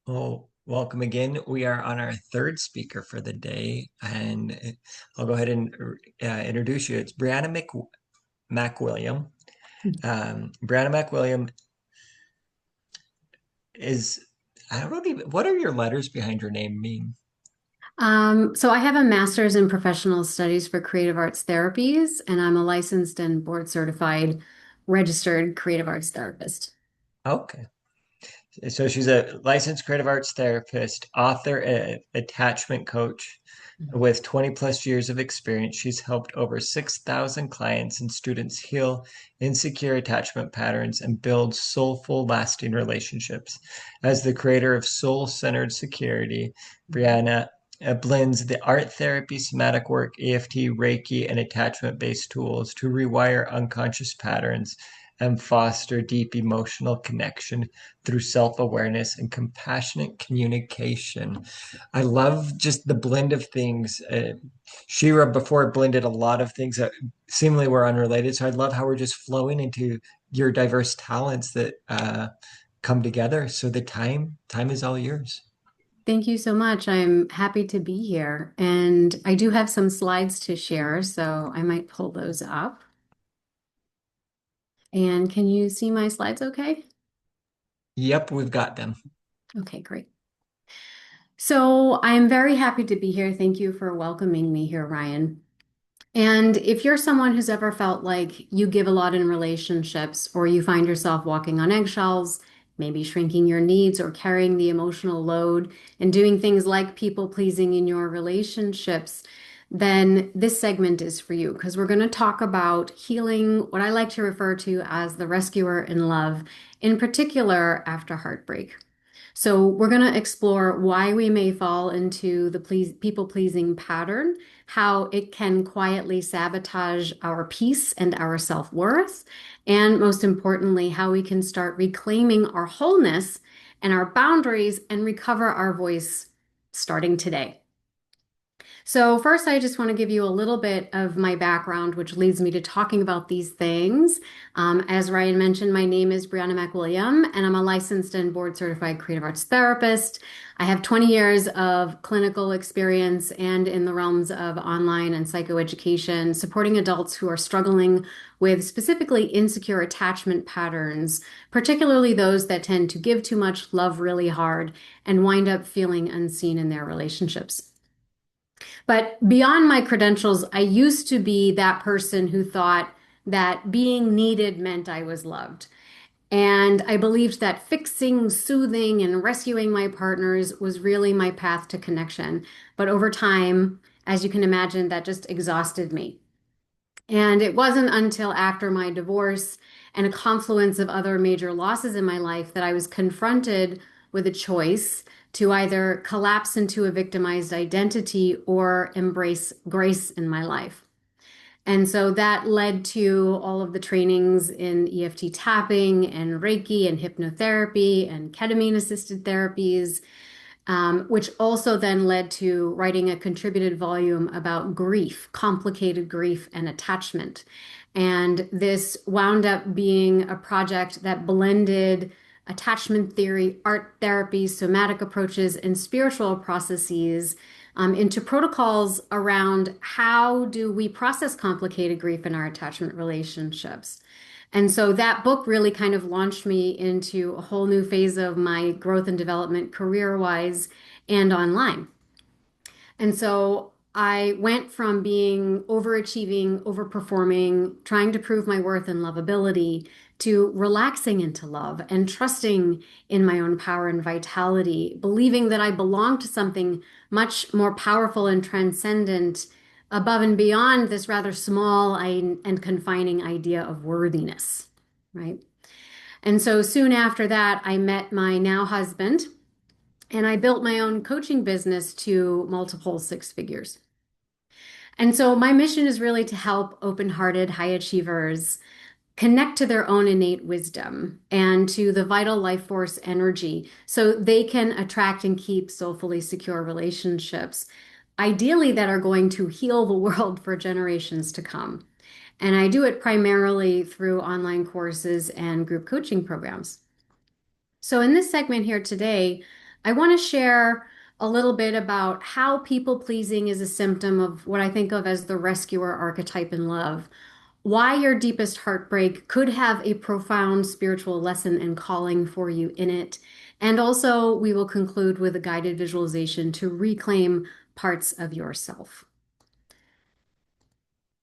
Well, welcome again. We are on our third speaker for the day, and I'll go ahead and introduce you. It's MacWilliam. Briana MacWilliam is, I don't even, what are your letters behind your name mean? So I have a master's in professional studies for creative arts therapies, and I'm a licensed and board certified registered creative arts therapist. Okay. So she's a licensed creative arts therapist, author, attachment coach with 20 plus years of experience. She's helped over 6,000 clients and students heal insecure attachment patterns and build soulful, lasting relationships. As the creator of Soul Centered Security, Brianna blends the art therapy, somatic work, EFT, Reiki, and attachment based tools to rewire unconscious patterns and foster deep emotional connection through self awareness and compassionate communication. I love just the blend of things. Shira before blended a lot of things that seemingly were unrelated. So I love how we're just flowing into your diverse talents that come together. So the time is all yours. Thank you so much. I'm happy to be here. And I do have some slides to share, so I might pull those up. And can you see my slides okay? Yep, we've got them. Okay, great. So I'm very happy to be here. Thank you for welcoming me here, Ryan. And if you're someone who's ever felt like you give a lot in relationships, or you find yourself walking on eggshells, maybe shrinking your needs or carrying the emotional load and doing things like people pleasing in your relationships, then this segment is for you because we're going to talk about healing, what I like to refer to as the rescuer in love, in particular after heartbreak. So, we're going to explore why we may fall into the people pleasing pattern, how it can quietly sabotage our peace and our self-worth, and most importantly, how we can start reclaiming our wholeness and our boundaries and recover our voice starting today. So, first, I just want to give you a little bit of my background, which leads me to talking about these things. As Ryan mentioned, my name is Briana MacWilliam, and I'm a licensed and board certified creative arts therapist. I have 20 years of clinical experience and in the realms of online and psychoeducation, supporting adults who are struggling with specifically insecure attachment patterns, particularly those that tend to give too much, love really hard, and wind up feeling unseen in their relationships. But beyond my credentials, I used to be that person who thought that being needed meant I was loved. And I believed that fixing, soothing, and rescuing my partners was really my path to connection. But over time, as you can imagine, that just exhausted me. And it wasn't until after my divorce and a confluence of other major losses in my life that I was confronted with a choice to either collapse into a victimized identity or embrace grace in my life. And so that led to all of the trainings in EFT tapping and Reiki and hypnotherapy and ketamine assisted therapies, which also then led to writing a contributed volume about grief, complicated grief and attachment. And this wound up being a project that blended attachment theory, art therapy, somatic approaches, and spiritual processes into protocols around how do we process complicated grief in our attachment relationships. And so that book really kind of launched me into a whole new phase of my growth and development career-wise and online. And so I went from being overachieving, overperforming, trying to prove my worth and lovability to relaxing into love and trusting in my own power and vitality, believing that I belong to something much more powerful and transcendent above and beyond this rather small and confining idea of worthiness, right? And so soon after that, I met my now husband and I built my own coaching business to multiple six figures. And so my mission is really to help open-hearted high achievers connect to their own innate wisdom and to the vital life force energy so they can attract and keep soulfully secure relationships, ideally that are going to heal the world for generations to come. And I do it primarily through online courses and group coaching programs. So, in this segment here today, I want to share a little bit about how people pleasing is a symptom of what I think of as the rescuer archetype in love, why your deepest heartbreak could have a profound spiritual lesson and calling for you in it. And also, we will conclude with a guided visualization to reclaim parts of yourself.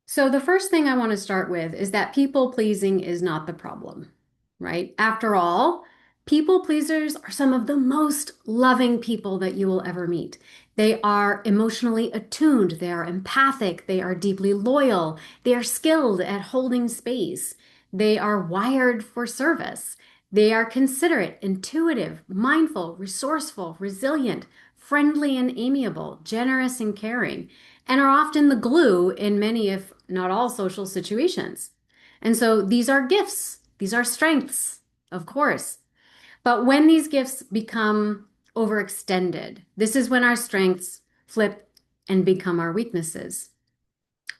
So, the first thing I want to start with is that people pleasing is not the problem, right? After all, people pleasers are some of the most loving people that you will ever meet. They are emotionally attuned, they are empathic, they are deeply loyal, they are skilled at holding space, they are wired for service, they are considerate, intuitive, mindful, resourceful, resilient, friendly and amiable, generous and caring, and are often the glue in many, if not all, social situations. And so these are gifts, these are strengths, of course. But when these gifts become overextended, this is when our strengths flip and become our weaknesses.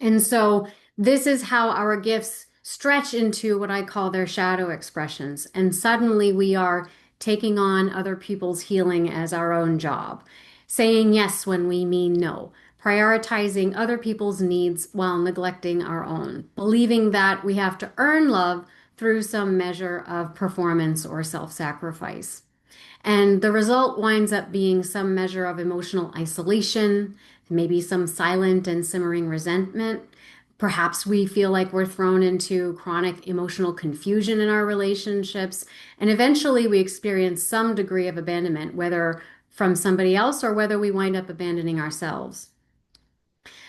And so this is how our gifts stretch into what I call their shadow expressions. And suddenly we are taking on other people's healing as our own job, saying yes when we mean no, prioritizing other people's needs while neglecting our own, believing that we have to earn love through some measure of performance or self-sacrifice. And the result winds up being some measure of emotional isolation, maybe some silent and simmering resentment. Perhaps we feel like we're thrown into chronic emotional confusion in our relationships. And eventually we experience some degree of abandonment, whether from somebody else or whether we wind up abandoning ourselves.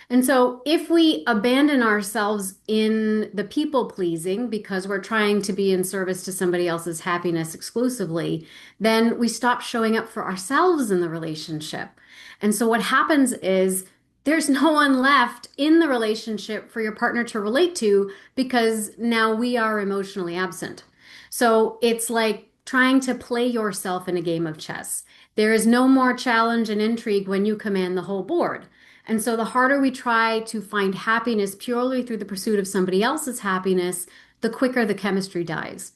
And so, if we abandon ourselves in the people pleasing because we're trying to be in service to somebody else's happiness exclusively, then we stop showing up for ourselves in the relationship. And so, what happens is there's no one left in the relationship for your partner to relate to because now we are emotionally absent. So, it's like trying to play yourself in a game of chess. There is no more challenge and intrigue when you command the whole board. And so the harder we try to find happiness purely through the pursuit of somebody else's happiness, the quicker the chemistry dies,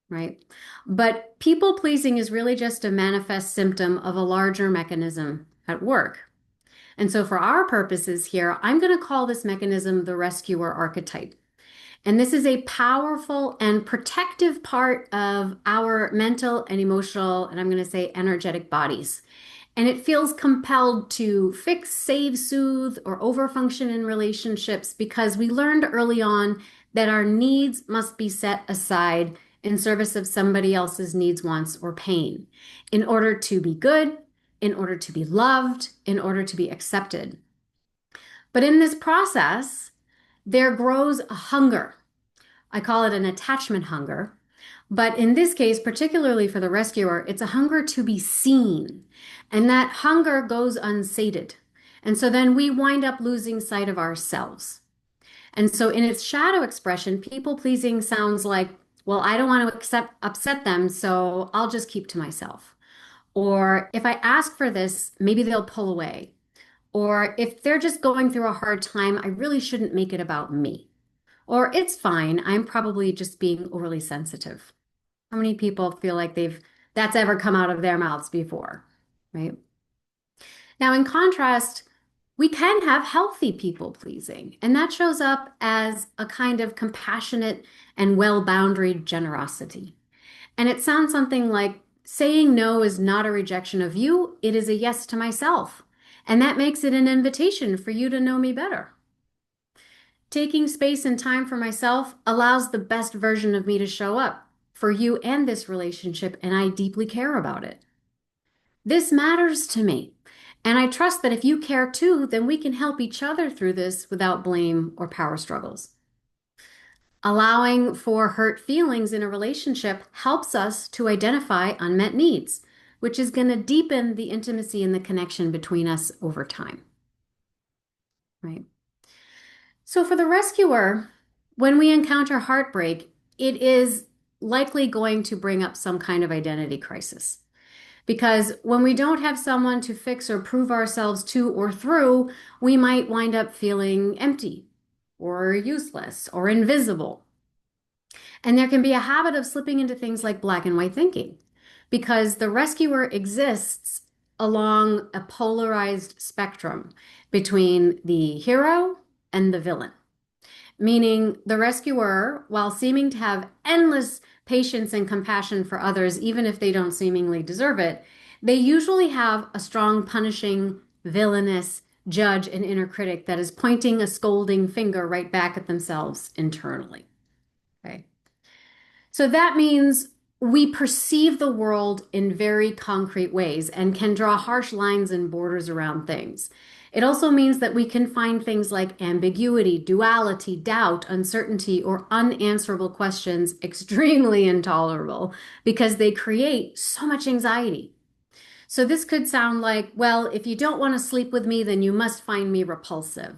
right? But people pleasing is really just a manifest symptom of a larger mechanism at work. And so for our purposes here, I'm going to call this mechanism the rescuer archetype. And this is a powerful and protective part of our mental and emotional, and I'm going to say energetic bodies. And it feels compelled to fix, save, soothe, or overfunction in relationships because we learned early on that our needs must be set aside in service of somebody else's needs, wants, or pain in order to be good, in order to be loved, in order to be accepted. But in this process, there grows a hunger. I call it an attachment hunger. But in this case, particularly for the rescuer, it's a hunger to be seen. And that hunger goes unsated. And so then we wind up losing sight of ourselves. And so in its shadow expression, people pleasing sounds like, well, I don't want to upset them, so I'll just keep to myself. Or if I ask for this, maybe they'll pull away. Or if they're just going through a hard time, I really shouldn't make it about me. Or it's fine, I'm probably just being overly sensitive. How many people feel like that's ever come out of their mouths before, right? Now, in contrast, we can have healthy people pleasing, and that shows up as a kind of compassionate and well-boundaried generosity. And it sounds something like saying no is not a rejection of you, it is a yes to myself. And that makes it an invitation for you to know me better. Taking space and time for myself allows the best version of me to show up for you and this relationship, and I deeply care about it. This matters to me. And I trust that if you care too, then we can help each other through this without blame or power struggles. Allowing for hurt feelings in a relationship helps us to identify unmet needs, which is going to deepen the intimacy and the connection between us over time, right? So for the rescuer, when we encounter heartbreak, it is likely going to bring up some kind of identity crisis. Because when we don't have someone to fix or prove ourselves to or through, we might wind up feeling empty or useless or invisible. And there can be a habit of slipping into things like black and white thinking. because the rescuer exists along a polarized spectrum between the hero and the villain. Meaning, the rescuer, while seeming to have endless patience and compassion for others, even if they don't seemingly deserve it, they usually have a strong, punishing, villainous judge and inner critic that is pointing a scolding finger right back at themselves internally. Okay. So that means we perceive the world in very concrete ways and can draw harsh lines and borders around things. It also means that we can find things like ambiguity, duality, doubt, uncertainty, or unanswerable questions extremely intolerable because they create so much anxiety. So this could sound like, well, if you don't want to sleep with me, then you must find me repulsive.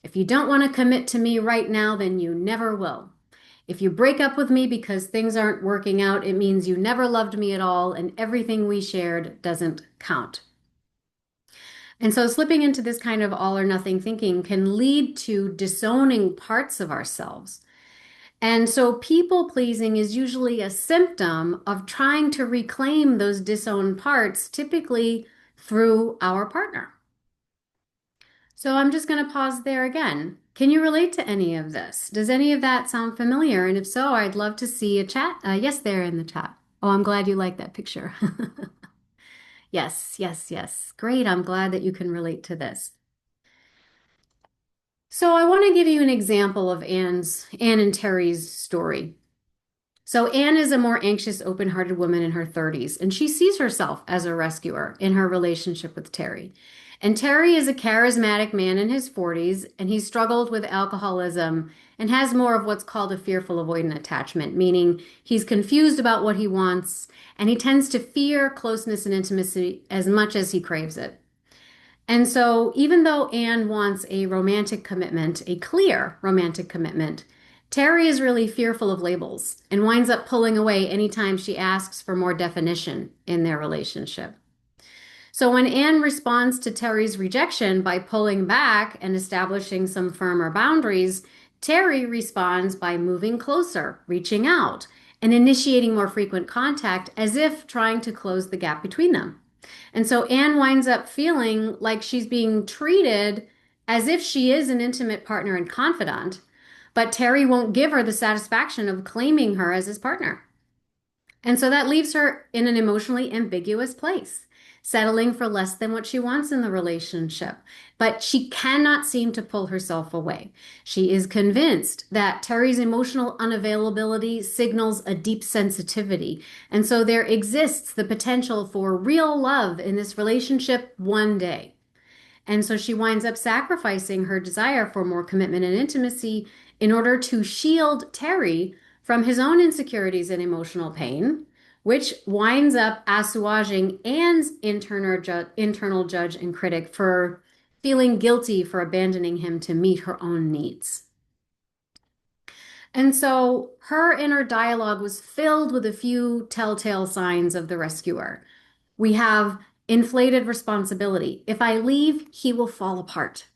If you don't want to commit to me right now, then you never will. If you break up with me because things aren't working out, it means you never loved me at all and everything we shared doesn't count. And so slipping into this kind of all or nothing thinking can lead to disowning parts of ourselves. And so people pleasing is usually a symptom of trying to reclaim those disowned parts, typically through our partner. So I'm just going to pause there again. Can you relate to any of this? Does any of that sound familiar? And if so, I'd love to see a chat. Yes, there in the chat. Oh, I'm glad you like that picture. Yes, yes, yes. Great. I'm glad that you can relate to this. So I want to give you an example of Anne and Terry's story. So Anne is a more anxious, open-hearted woman in her 30s, and she sees herself as a rescuer in her relationship with Terry. And Terry is a charismatic man in his 40s, and he struggled with alcoholism and has more of what's called a fearful avoidant attachment, meaning he's confused about what he wants, and he tends to fear closeness and intimacy as much as he craves it. And so, even though Anne wants a romantic commitment, a clear romantic commitment, Terry is really fearful of labels and winds up pulling away anytime she asks for more definition in their relationship. So, when Anne responds to Terry's rejection by pulling back and establishing some firmer boundaries, Terry responds by moving closer, reaching out, and initiating more frequent contact as if trying to close the gap between them. And so Anne winds up feeling like she's being treated as if she is an intimate partner and confidant, but Terry won't give her the satisfaction of claiming her as his partner. And so that leaves her in an emotionally ambiguous place, settling for less than what she wants in the relationship. But she cannot seem to pull herself away. She is convinced that Terry's emotional unavailability signals a deep sensitivity. And so there exists the potential for real love in this relationship one day. And so she winds up sacrificing her desire for more commitment and intimacy in order to shield Terry from his own insecurities and emotional pain, which winds up assuaging Anne's internal judge and critic for feeling guilty for abandoning him to meet her own needs. And so her inner dialogue was filled with a few telltale signs of the rescuer. We have inflated responsibility. If I leave, he will fall apart.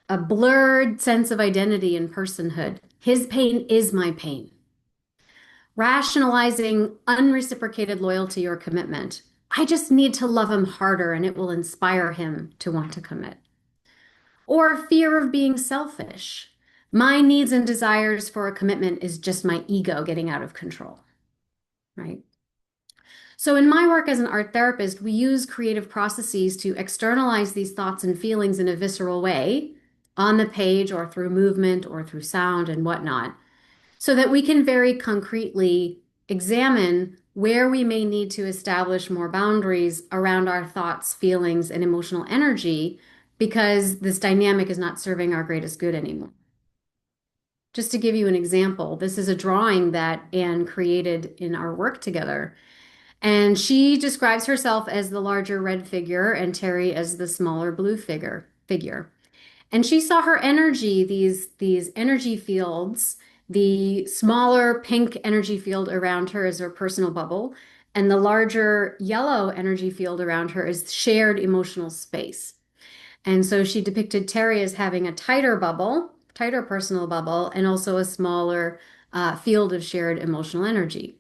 A blurred sense of identity and personhood. His pain is my pain. Rationalizing unreciprocated loyalty or commitment. I just need to love him harder and it will inspire him to want to commit. Or fear of being selfish. My needs and desires for a commitment is just my ego getting out of control, right? So, in my work as an art therapist, we use creative processes to externalize these thoughts and feelings in a visceral way on the page or through movement or through sound and whatnot, so that we can very concretely examine where we may need to establish more boundaries around our thoughts, feelings, and emotional energy because this dynamic is not serving our greatest good anymore. Just to give you an example, this is a drawing that Anne created in our work together. And she describes herself as the larger red figure and Terry as the smaller blue figure. And she saw her energy, these energy fields, the smaller pink energy field around her is her personal bubble, and the larger yellow energy field around her is shared emotional space. And so she depicted Terry as having a tighter bubble, tighter personal bubble, and also a smaller field of shared emotional energy.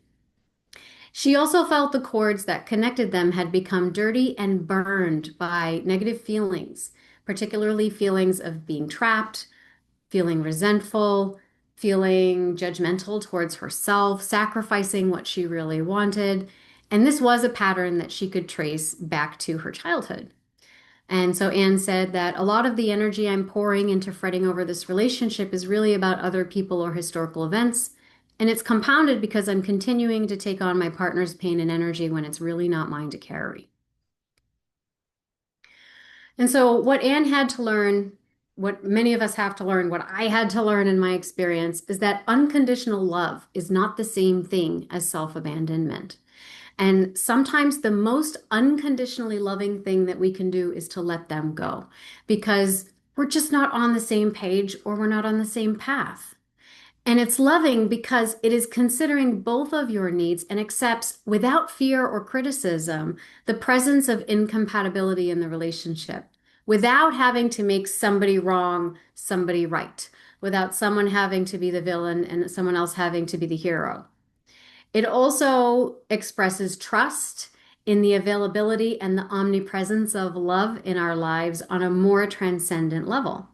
She also felt the cords that connected them had become dirty and burned by negative feelings, particularly feelings of being trapped, feeling resentful, feeling judgmental towards herself, sacrificing what she really wanted. And this was a pattern that she could trace back to her childhood. And so Anne said that a lot of the energy I'm pouring into fretting over this relationship is really about other people or historical events. And it's compounded because I'm continuing to take on my partner's pain and energy when it's really not mine to carry. And so, what Anne had to learn, what many of us have to learn, what I had to learn in my experience, is that unconditional love is not the same thing as self-abandonment. And sometimes the most unconditionally loving thing that we can do is to let them go because we're just not on the same page or we're not on the same path. And it's loving because it is considering both of your needs and accepts without fear or criticism the presence of incompatibility in the relationship without having to make somebody wrong, somebody right, without someone having to be the villain and someone else having to be the hero. It also expresses trust in the availability and the omnipresence of love in our lives on a more transcendent level.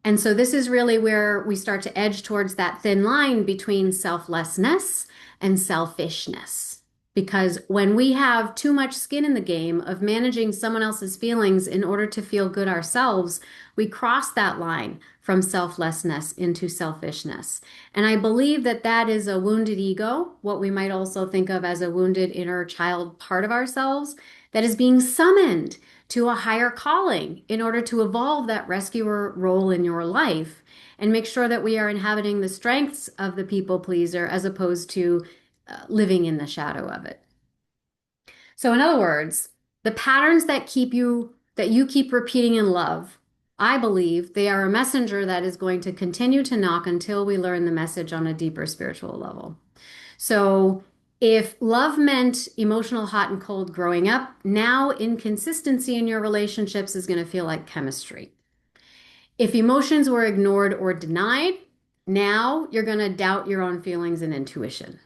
And so this is really where we start to edge towards that thin line between selflessness and selfishness. Because when we have too much skin in the game of managing someone else's feelings in order to feel good ourselves, we cross that line from selflessness into selfishness. And I believe that that is a wounded ego, what we might also think of as a wounded inner child part of ourselves that is being summoned to a higher calling in order to evolve that rescuer role in your life and make sure that we are inhabiting the strengths of the people pleaser as opposed to living in the shadow of it. So, in other words, the patterns that you keep repeating in love, I believe they are a messenger that is going to continue to knock until we learn the message on a deeper spiritual level. So, if love meant emotional hot and cold growing up, now inconsistency in your relationships is going to feel like chemistry. If emotions were ignored or denied, now you're going to doubt your own feelings and intuition.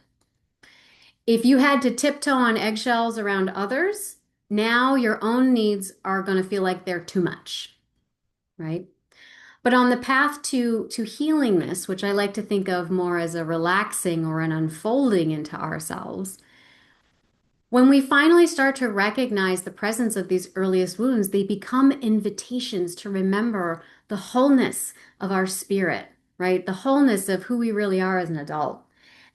If you had to tiptoe on eggshells around others, now your own needs are going to feel like they're too much, right? But on the path to healing this, which I like to think of more as a relaxing or an unfolding into ourselves, when we finally start to recognize the presence of these earliest wounds, they become invitations to remember the wholeness of our spirit, right? The wholeness of who we really are as an adult.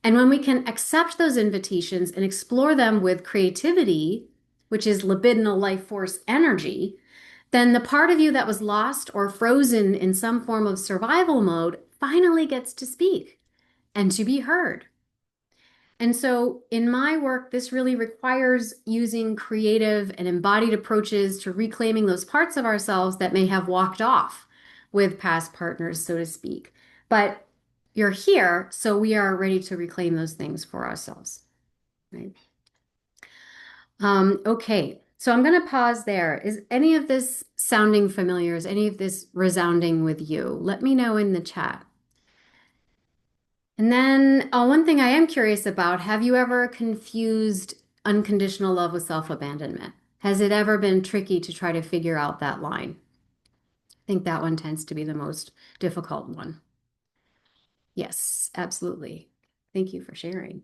And when we can accept those invitations and explore them with creativity, which is libidinal life force energy, then the part of you that was lost or frozen in some form of survival mode finally gets to speak and to be heard. And so, in my work, this really requires using creative and embodied approaches to reclaiming those parts of ourselves that may have walked off with past partners, so to speak. But you're here, so we are ready to reclaim those things for ourselves, right? Okay, so I'm going to pause there. Is any of this sounding familiar? Is any of this resounding with you? Let me know in the chat. And then one thing I am curious about, have you ever confused unconditional love with self-abandonment? Has it ever been tricky to try to figure out that line? I think that one tends to be the most difficult one. Yes, absolutely. Thank you for sharing.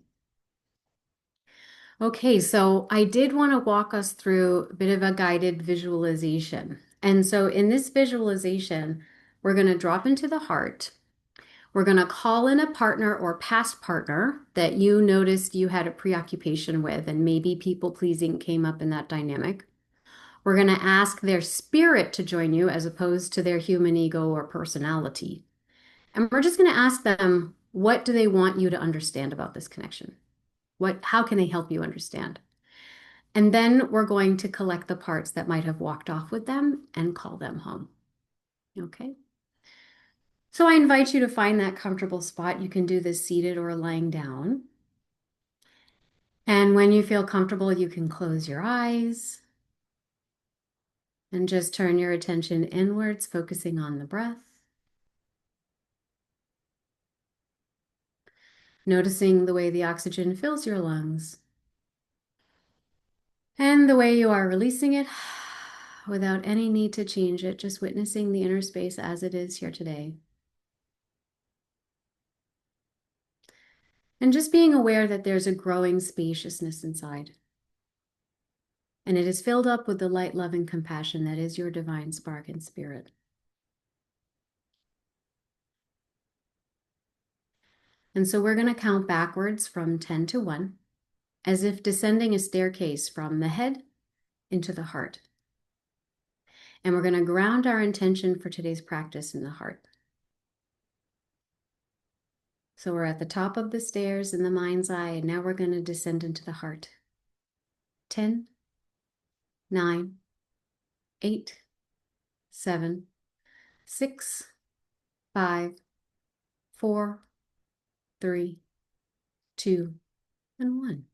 Okay, so I did want to walk us through a bit of a guided visualization. And so in this visualization, we're going to drop into the heart. We're going to call in a partner or past partner that you noticed you had a preoccupation with, and maybe people pleasing came up in that dynamic. We're going to ask their spirit to join you as opposed to their human ego or personality. And we're just going to ask them, what do they want you to understand about this connection? How can they help you understand? And then we're going to collect the parts that might have walked off with them and call them home. Okay. So I invite you to find that comfortable spot. You can do this seated or lying down. And when you feel comfortable, you can close your eyes and just turn your attention inwards, focusing on the breath. Noticing the way the oxygen fills your lungs And the way you are releasing it without any need to change it, just witnessing the inner space as it is here today. And just being aware that there's a growing spaciousness inside. And it is filled up with the light, love, and compassion that is your divine spark and spirit. And so we're going to count backwards from 10 to 1, as if descending a staircase from the head into the heart. And we're going to ground our intention for today's practice in the heart. So we're at the top of the stairs in the mind's eye, and now we're going to descend into the heart. 10, 9, 8, 7, 6, 5, 4, 3, 2, and 1.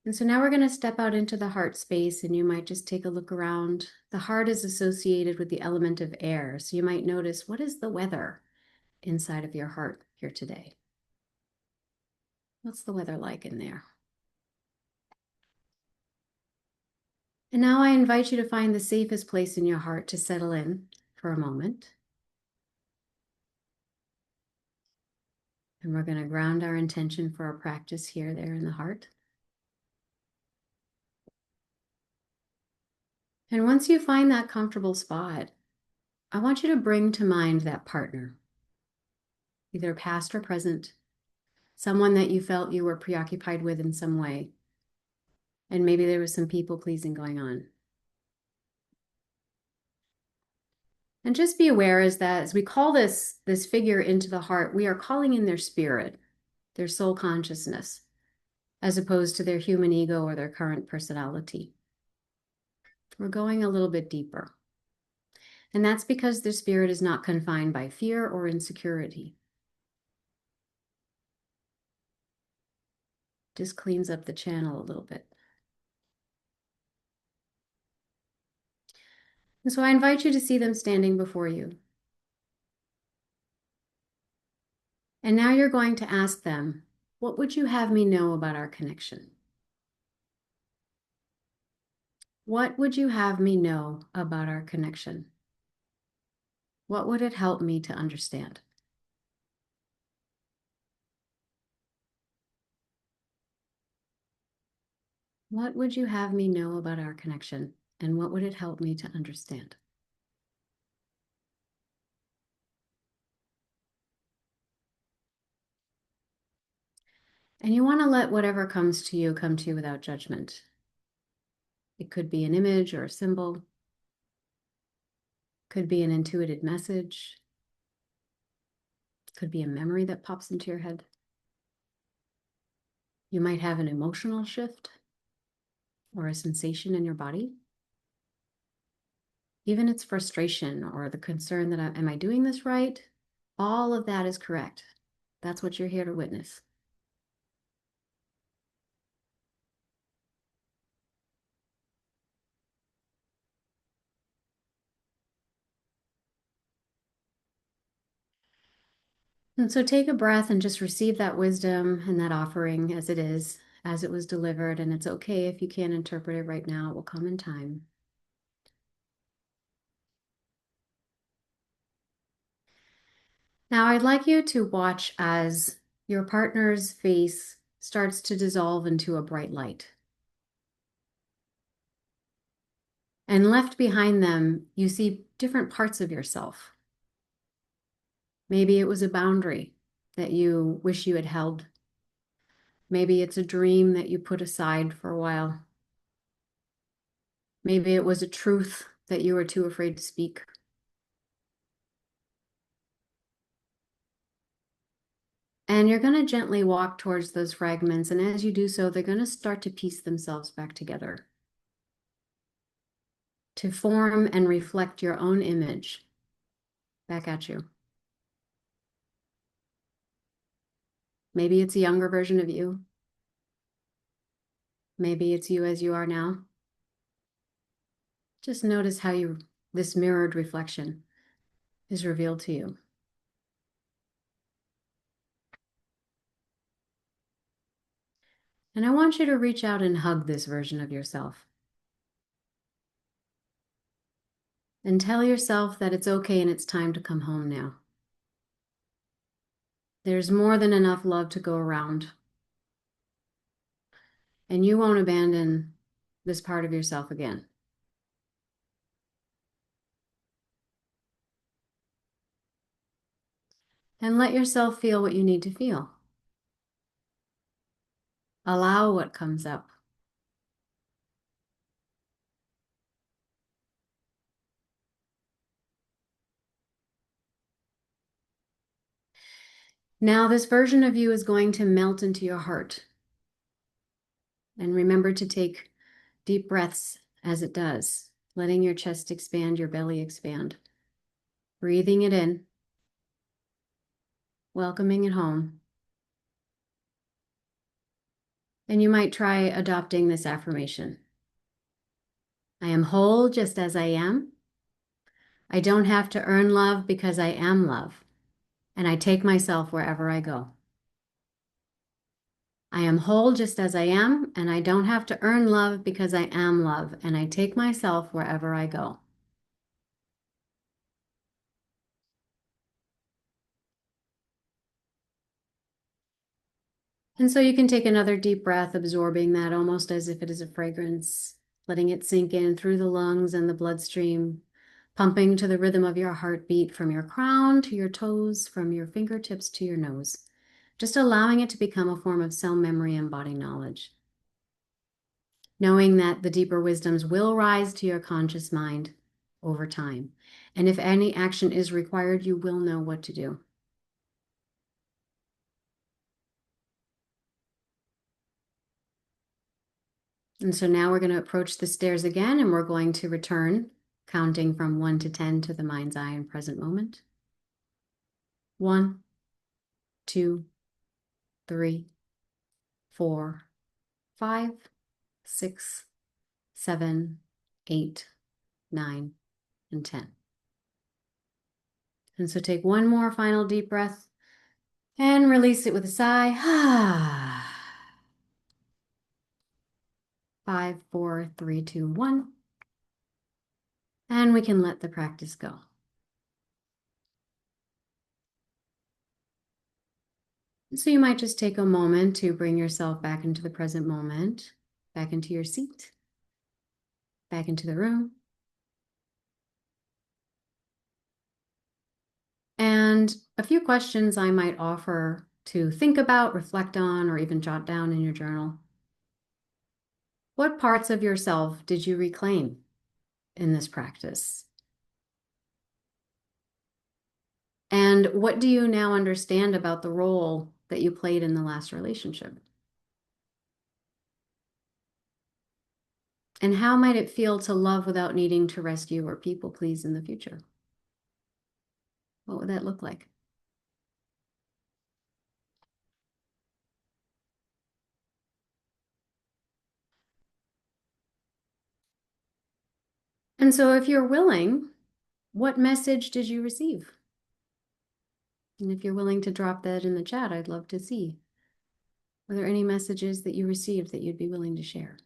And so now we're going to step out into the heart space, and you might just take a look around. The heart is associated with the element of air. So you might notice, what is the weather inside of your heart here today? What's the weather like in there? And now I invite you to find the safest place in your heart to settle in for a moment. And we're going to ground our intention for our practice here, there in the heart. And once you find that comfortable spot, I want you to bring to mind that partner, either past or present, someone that you felt you were preoccupied with in some way. And maybe there was some people pleasing going on. And just be aware is that as we call this figure into the heart, we are calling in their spirit, their soul consciousness, as opposed to their human ego or their current personality. We're going a little bit deeper. And that's because their spirit is not confined by fear or insecurity. Just cleans up the channel a little bit. And so I invite you to see them standing before you. And now you're going to ask them, what would you have me know about our connection? What would you have me know about our connection? What would it help me to understand? What would you have me know about our connection? And what would it help me to understand? And you want to let whatever comes to you come to you without judgment. It could be an image or a symbol, could be an intuitive message, could be a memory that pops into your head. You might have an emotional shift or a sensation in your body. Even it's frustration or the concern that, am I doing this right? All of that is correct. That's what you're here to witness. And so take a breath and just receive that wisdom and that offering as it is, as it was delivered. And it's okay if you can't interpret it right now, it will come in time. Now, I'd like you to watch as your partner's face starts to dissolve into a bright light. And left behind them, you see different parts of yourself. Maybe it was a boundary that you wish you had held. Maybe it's a dream that you put aside for a while. Maybe it was a truth that you were too afraid to speak. And you're going to gently walk towards those fragments. And as you do so, they're going to start to piece themselves back together, to form and reflect your own image back at you. Maybe it's a younger version of you. Maybe it's you as you are now. Just notice how this mirrored reflection is revealed to you. And I want you to reach out and hug this version of yourself and tell yourself that it's okay and it's time to come home now. There's more than enough love to go around, and you won't abandon this part of yourself again. And let yourself feel what you need to feel. Allow what comes up. Now, this version of you is going to melt into your heart. And remember to take deep breaths as it does, letting your chest expand, your belly expand. Breathing it in, welcoming it home. And you might try adopting this affirmation. I am whole just as I am. I don't have to earn love because I am love. And I take myself wherever I go. I am whole just as I am, and I don't have to earn love because I am love, and I take myself wherever I go. And so you can take another deep breath, absorbing that almost as if it is a fragrance, letting it sink in through the lungs and the bloodstream, pumping to the rhythm of your heartbeat from your crown to your toes, from your fingertips to your nose, just allowing it to become a form of cell memory and body knowledge. Knowing that the deeper wisdoms will rise to your conscious mind over time. And if any action is required, you will know what to do. And so now we're going to approach the stairs again, and we're going to return, counting from 1 to 10 to the mind's eye and present moment. 1, 2, 3, 4, 5, 6, 7, 8, 9, and 10. And so take one more final deep breath and release it with a sigh. 5, 4, 3, 2, 1. And we can let the practice go. So you might just take a moment to bring yourself back into the present moment, back into your seat, back into the room. And a few questions I might offer to think about, reflect on, or even jot down in your journal. What parts of yourself did you reclaim in this practice? And what do you now understand about the role that you played in the last relationship? And how might it feel to love without needing to rescue or people please in the future? What would that look like? And so if you're willing, what message did you receive? And if you're willing to drop that in the chat, I'd love to see. Were there any messages that you received that you'd be willing to share?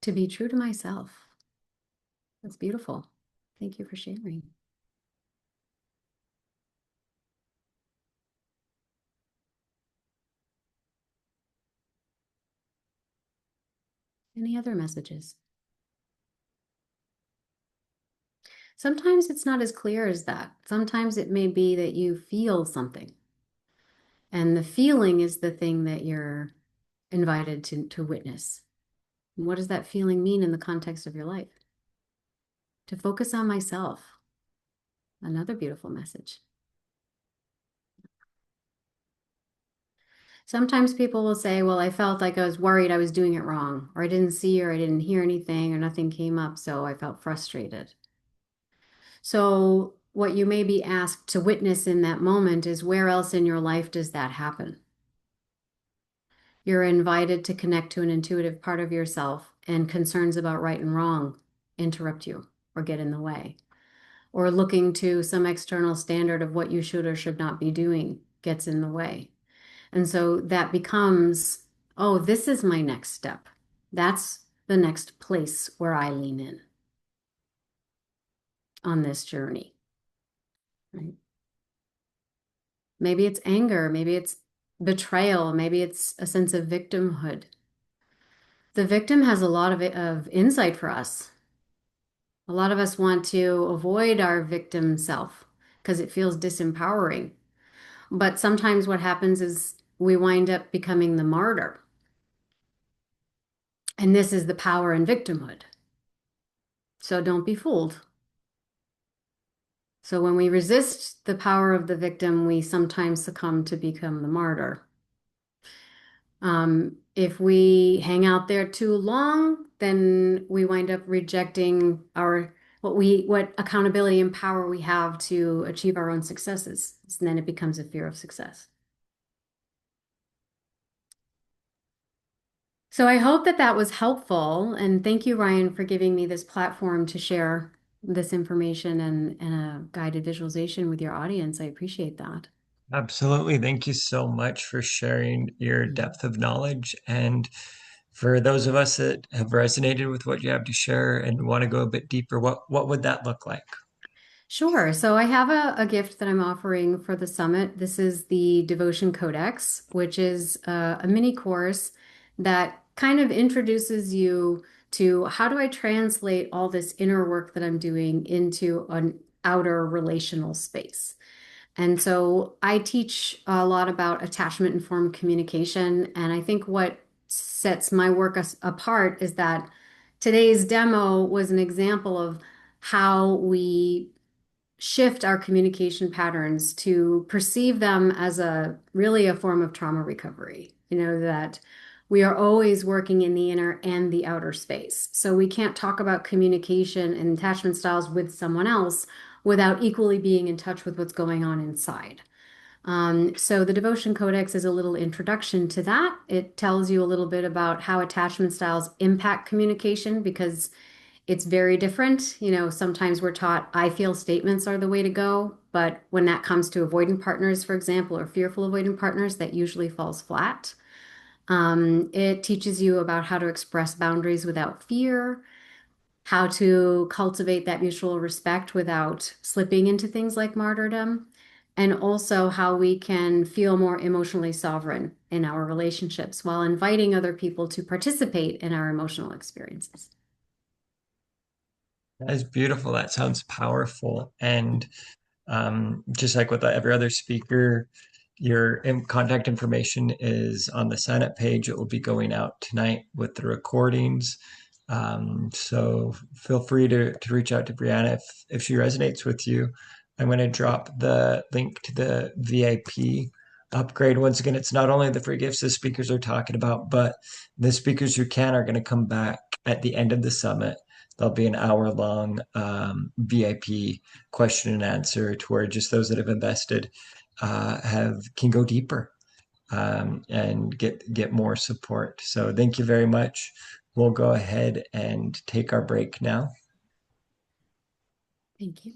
To be true to myself. That's beautiful. Thank you for sharing. Any other messages? Sometimes it's not as clear as that. Sometimes it may be that you feel something, and the feeling is the thing that you're invited to witness. And what does that feeling mean in the context of your life? To focus on myself. Another beautiful message. Sometimes people will say, well, I felt like I was worried I was doing it wrong, or I didn't see or I didn't hear anything or nothing came up, so I felt frustrated. So what you may be asked to witness in that moment is, where else in your life does that happen? You're invited to connect to an intuitive part of yourself, and concerns about right and wrong interrupt you or get in the way. Or looking to some external standard of what you should or should not be doing gets in the way. And so that becomes, oh, this is my next step. That's the next place where I lean in on this journey, right? Maybe it's anger, maybe it's betrayal, maybe it's a sense of victimhood. The victim has a lot of insight for us. A lot of us want to avoid our victim self because it feels disempowering. But sometimes what happens is we wind up becoming the martyr. And this is the power in victimhood. So don't be fooled. So when we resist the power of the victim, we sometimes succumb to become the martyr. If we hang out there too long, then we wind up rejecting our what accountability and power we have to achieve our own successes. And then it becomes a fear of success. So I hope that that was helpful. And thank you, Ryan, for giving me this platform to share this information and a guided visualization with your audience. I appreciate that. Absolutely. Thank you so much for sharing your Mhm. depth of knowledge. And for those of us that have resonated with what you have to share and want to go a bit deeper, what would that look like? Sure. So I have a gift that I'm offering for the summit. This is the Devotion Codex, which is a mini course that kind of introduces you to how do I translate all this inner work that I'm doing into an outer relational space. And so I teach a lot about attachment informed communication. And I think what sets my work apart is that today's demo was an example of how we shift our communication patterns to perceive them as a really a form of trauma recovery. You know, that we are always working in the inner and the outer space. So we can't talk about communication and attachment styles with someone else without equally being in touch with what's going on inside. So the Devotion Codex is a little introduction to that. It tells you a little bit about how attachment styles impact communication because it's very different. You know, sometimes we're taught I feel statements are the way to go, but when that comes to avoidant partners, for example, or fearful avoidant partners, that usually falls flat. It teaches you about how to express boundaries without fear, how to cultivate that mutual respect without slipping into things like martyrdom, and also how we can feel more emotionally sovereign in our relationships while inviting other people to participate in our emotional experiences. That is beautiful. That sounds powerful. And just like with every other speaker, your contact information is on the sign up page. It will be going out tonight with the recordings. So feel free to reach out to Brianna if she resonates with you. I'm going to drop the link to the VIP upgrade. Once again, it's not only the free gifts the speakers are talking about, but the speakers who can are going to come back at the end of the summit. There'll be an hour long VIP question and answer to where just those that have invested have can go deeper and get more support. So thank you very much. We'll go ahead and take our break now. Thank you.